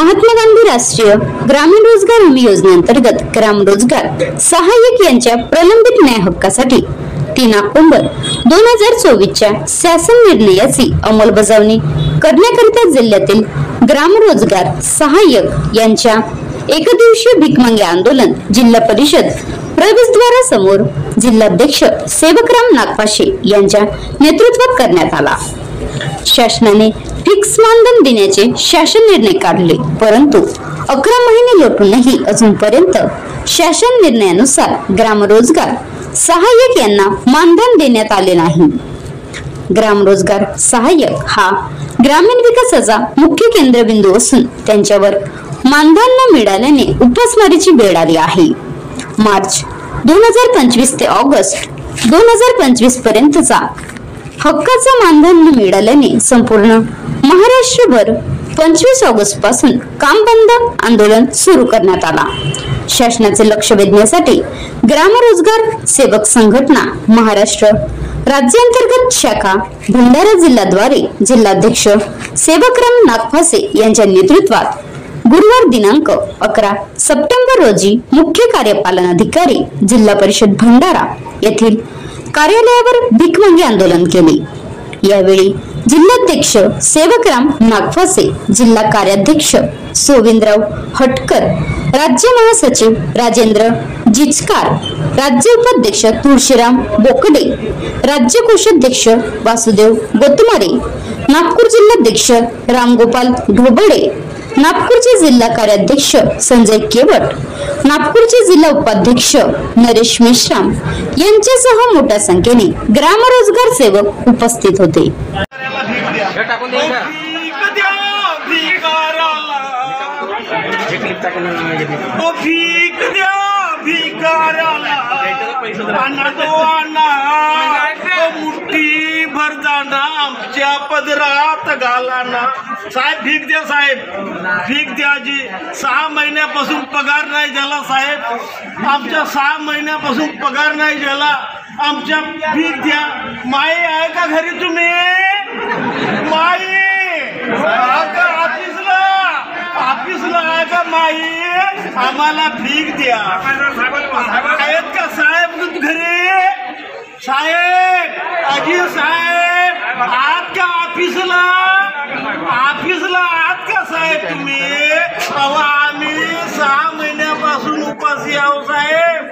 महात्मा गांधी राष्ट्रीय ग्रामीण रोजगार हमी योजनेअंतर्गत ग्राम रोजगार सहाय्यक यांच्या प्रलंबित न्याय हक्कासाठी 3 ऑक्टोबर 2024च्या शासन निर्णयाची अंमलबजावणी करण्याकरिता जिल्ह्यातील ग्राम रोजगार सहाय्यक यांच्या एकदिवसीय भीकमागे आंदोलन जिल्हा परिषद प्रवेशद्वारासमोर जिल्हाध्यक्ष सेवकराम नागपाशे यांच्या नेतृत्वात करण्यात आला। शासनाने फिक्स मानधन देण्याचे शासन निर्णय काढले, परंतु 11 महिने लोटूनही अजूनपर्यंत शासन निर्णयानुसार ग्राम रोजगार सहाय्यक यांना मानधन देण्यात आले नाही। ग्राम रोजगार सहाय्यक हा ग्रामीण विकासाचा मुख्य केंद्रबिंदू असून त्यांच्यावर मानधन न मिळाल्याने उपासमारीची वेळ आली आहे। मार्च 2025 ते ऑगस्ट 2025 पर्यंतचा हक्काचा मानधन न मिळाल्याने संपूर्ण महाराष्ट्रभर 25 ऑगस्ट पासून काम बंद आंदोलन सुरू करण्यात आला। शासनाचे लक्ष वेधण्यासाठी ग्राम रोजगार सेवक संघटना महाराष्ट्र राज्यांतर्गत शाखा भंडारा जिल्ह्याद्वारे जिल्हाध्यक्ष सेवकराम नागपासे यांच्या नेतृत्वात गुरुवार दिनांक 11 सप्टेंबर रोजी मुख्य कार्यपालन अधिकारी जिल्हा परिषद भंडारा येथील कार्यालयावर भीकमागे आंदोलन केले। यावेळी जिल्हाध्यक्ष सेवकराम नागपासे, जिल्हा कार्याध्यक्ष सोविंदराव हटकर, राज्य महासचिव राजेंद्र जिचकार, राज्य उपाध्यक्ष तुळशीराम बोकडे, राज्य कोषाध्यक्ष वासुदेव गोतमारे, नागपूर जिल्हाध्यक्ष रामगोपाल ढोबळे, नागपूरचे जिल्हा कार्याध्यक्ष संजय केवट, नागपूरचे जिल्हा उपाध्यक्ष नरेश मेश्राम यांच्यासह मोठ्या संख्येने ग्राम रोजगार सेवक उपस्थित होते। मुठी भर जाना आमच्या पदरात घालाना। साहेब भीक द्या, साहेब भीक द्या जी। 6 महिन्यापासून पगार नाही झाला साहेब, आमच्या 6 महिन्यापासून पगार नाही झाला, आमच्या भीक द्या। माई आहे का घरी तुम्ही? माई ऑफिसला आहे का माई? आम्हाला भीक द्या। आहेत का साहेब घरी? साहेब अजी साहेब आहात का ऑफिसला? आहात का साहेब तुम्ही? अहो आम्ही 6 महिन्यापासून उपाशी आहो साहेब,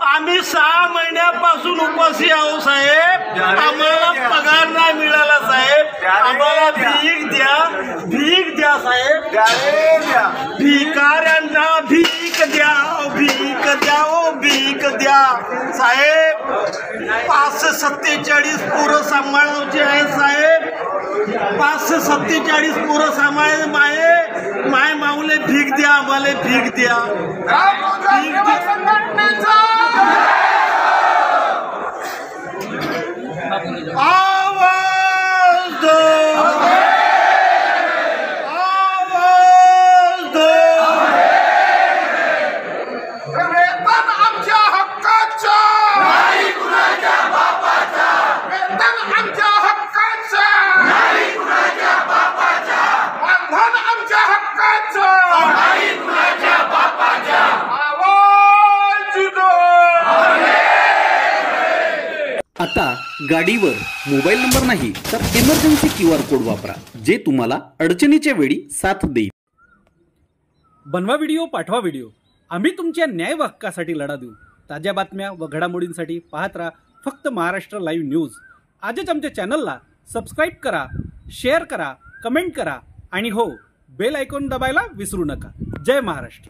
आम्ही 6 महिन्यापासून उपाशी आहो साहेब, आम्हाला पगार नाही मिळाला साहेब, आम्हाला भीक द्या साहेब, भिकाऱ्यांना भीक द्या, भीक द्या, भीक द्या साहेब। 547 पोरं सांभाळायची आहे साहेब, 547 पोरं सांभाळायचे। माय माऊले भीक द्या, आम्हाला भीक द्या, आवाज दो, आवाज दो। वेतन आमच्या हक्काचं नाही कुणाच्या बापाचा, वेतन आमच्या हक्काचं नाही कुणाच्या बापाचा, मानधन आमच्या हक्काचं नाही कुणाच्या बापाचा। आवाज दो। आता गाडीवर मोबाईल नंबर नाही तर इमर्जन्सी QR कोड वापरा, जे तुम्हाला अडचणीच्या वेळी साथ देईल। बनवा व्हिडिओ, पाठवा व्हिडिओ, आम्ही तुमच्या न्याय हक्कासाठी लढा देऊ। ताज्या बातम्या व घडामोडींसाठी पाहत राहा फक्त महाराष्ट्र लाईव्ह न्यूज। आजच आमच्या चॅनलला सबस्क्राईब करा, शेअर करा, कमेंट करा आणि हो, बेल आयकॉन दाबायला विसरू नका। जय महाराष्ट्र।